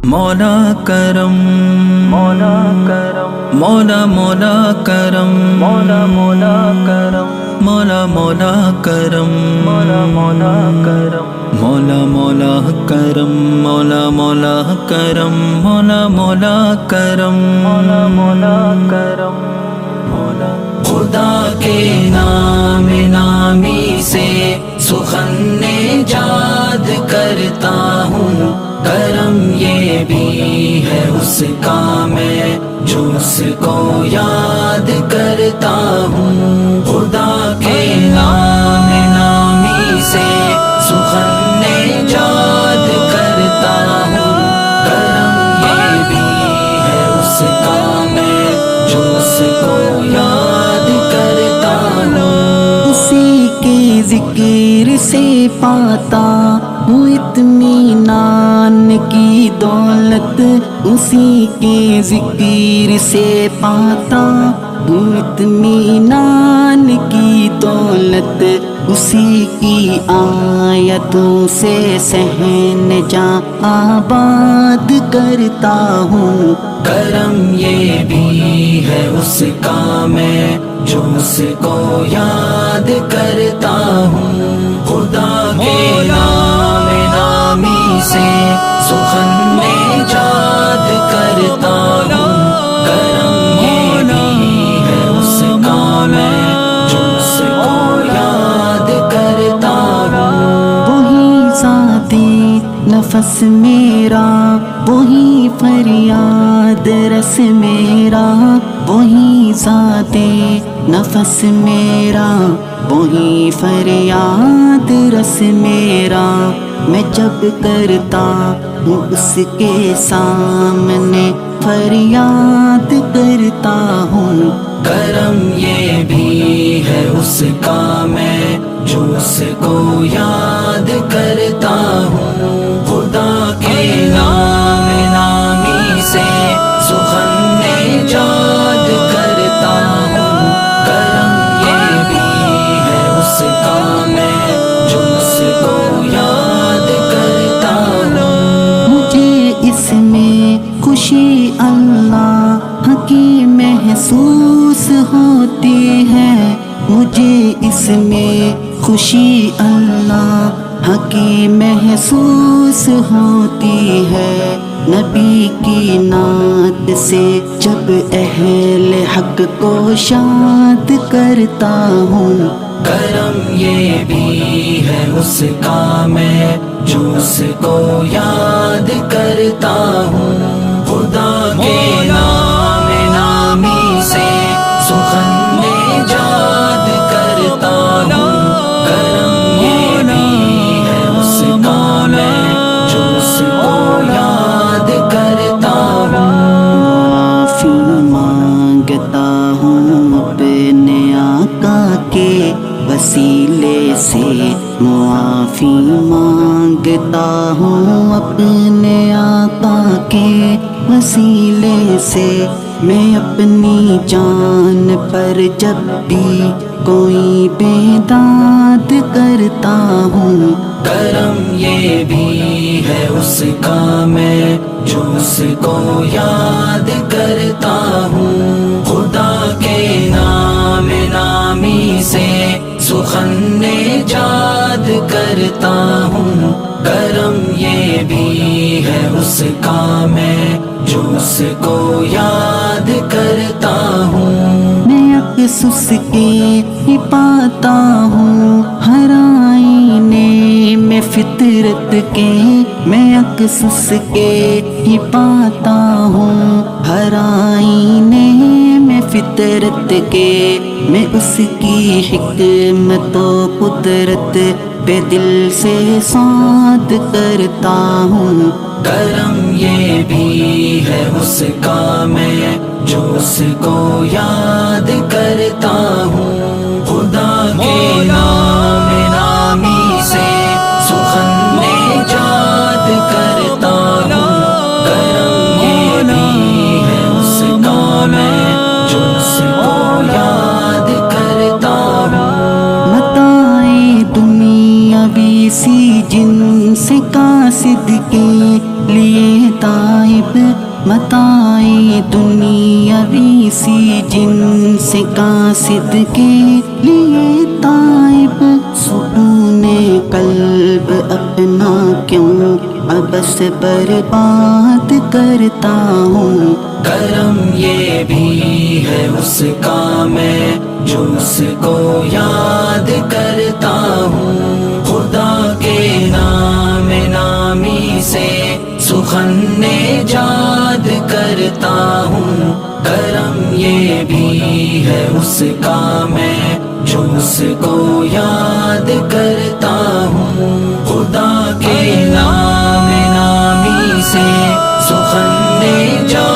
مولا کرم مولا کرم مولا مولا کرم مولا مولا کرم مولا مولا کرم مولا مولا کرم مولا مولا کرم مولا مولا کرم مولا مولا کرم مولا مولا کرم مولا خدا کے نام نامی سے سخن نجات کرتا ہوں، کرم یہ بھی ہے اس کا میں جو اس کو یاد کرتا ہوں۔ خدا کے نام نامی سے سخن نجات کرتا ہوں، کرم یہ بھی ہے اس کا میں جو اس کو یاد کرتا ہوں۔ اسی کے ذکر سے پاتا ہوں اطمینان کی دولت، اسی کے ذکر سے پاتا ہوں اطمینان کی دولت، اسی کی آیتوں سے صحن جاں آباد کرتا ہوں۔ کرم یہ بھی ہے اس کا میں جو اس کو یاد کرتا ہوں۔ خدا کے نام نامی سے سخن نجات کرتا ہوں، کرم یہ بھی ہے اس کا میں جو اس کو یاد کرتا ہوں۔ وہی ذات نفس میرا، وہی فریاد رس میرا، وہی ذات نفس میرا، وہی فریاد رس میرا، میں جب کرتا ہوں اس کے سامنے فریاد کرتا ہوں۔ کرم یہ بھی ہے اس کا میں جو اس کو یاد کرتا ہوں۔ خدا کے نام نامی سے سخن نجات کرتا ہوں، کرم یہ بھی ہے اس کا میں جو اس کو یاد کرتا ہوں۔ مجھے اس میں خوشی اللہ کی محسوس ہوتی ہے، مجھے اس میں خوشی اللہ کی محسوس ہوتی ہے۔ نبی کی نعت سے جب اہل حق کو شاد کرتا ہوں، کرم یہ بھی ہے اس کا میں جو اس کو یاد کرتا ہوں۔ خدا کے نام نامی سے سخن نجات کرتا ہوں، کرم یہ بھی ہے اس کا میں جو اس کو یاد کرتا ہوں۔ معافی مانگتا ہوں اپنے آقا کے وسیلے سے، معافی مانگتا ہوں اپنے آقا کے وسیلے سے، میں اپنی جان پر جب بھی کوئی بیداد کرتا ہوں۔ کرم یہ بھی ہے اس کا میں جو اس کو یاد کرتا ہوں۔ خدا کے نام نامی سے سخن نجات کرتا ہوں، کرم یہ بھی ہے اس کا میں جو اس کو یاد کرتا ہوں۔ میں افسوس کے ہی پاتا ہوں ہر آئینے میں فطرت کے، میں افسوس کے ہی پاتا ہوں ہر آئینے میں فطرت کے، میں اس کی حکمت و قدرت پہ دل سے صاد کرتا ہوں۔ کرم یہ بھی ہے اس کا میں جو اس کو یاد کرتا ہوں۔ خدا کے نام نامی سے سخن نجات کرتا ہوں، کرم یہ بھی ہے اس کا میں جو اس کو یاد کرتا ہوں۔ متاع دنیاوی سی جن سے قاصد کے لیے متاع دنیاوی سی جنس قاصد کے لیے تائب سکون قلب اپنا کیوں ابس برباد کرتا ہوں. کرم یہ بھی ہے اس کا میں جو اس کو یاد کرتا ہوں. خدا کے نام نامی سے سخن ایجاد کرتا ہوں. کرم یہ بھی ہے اس کا میں جو اس کو یاد کرتا ہوں. خدا کے نام نامی سے سخن ایجاد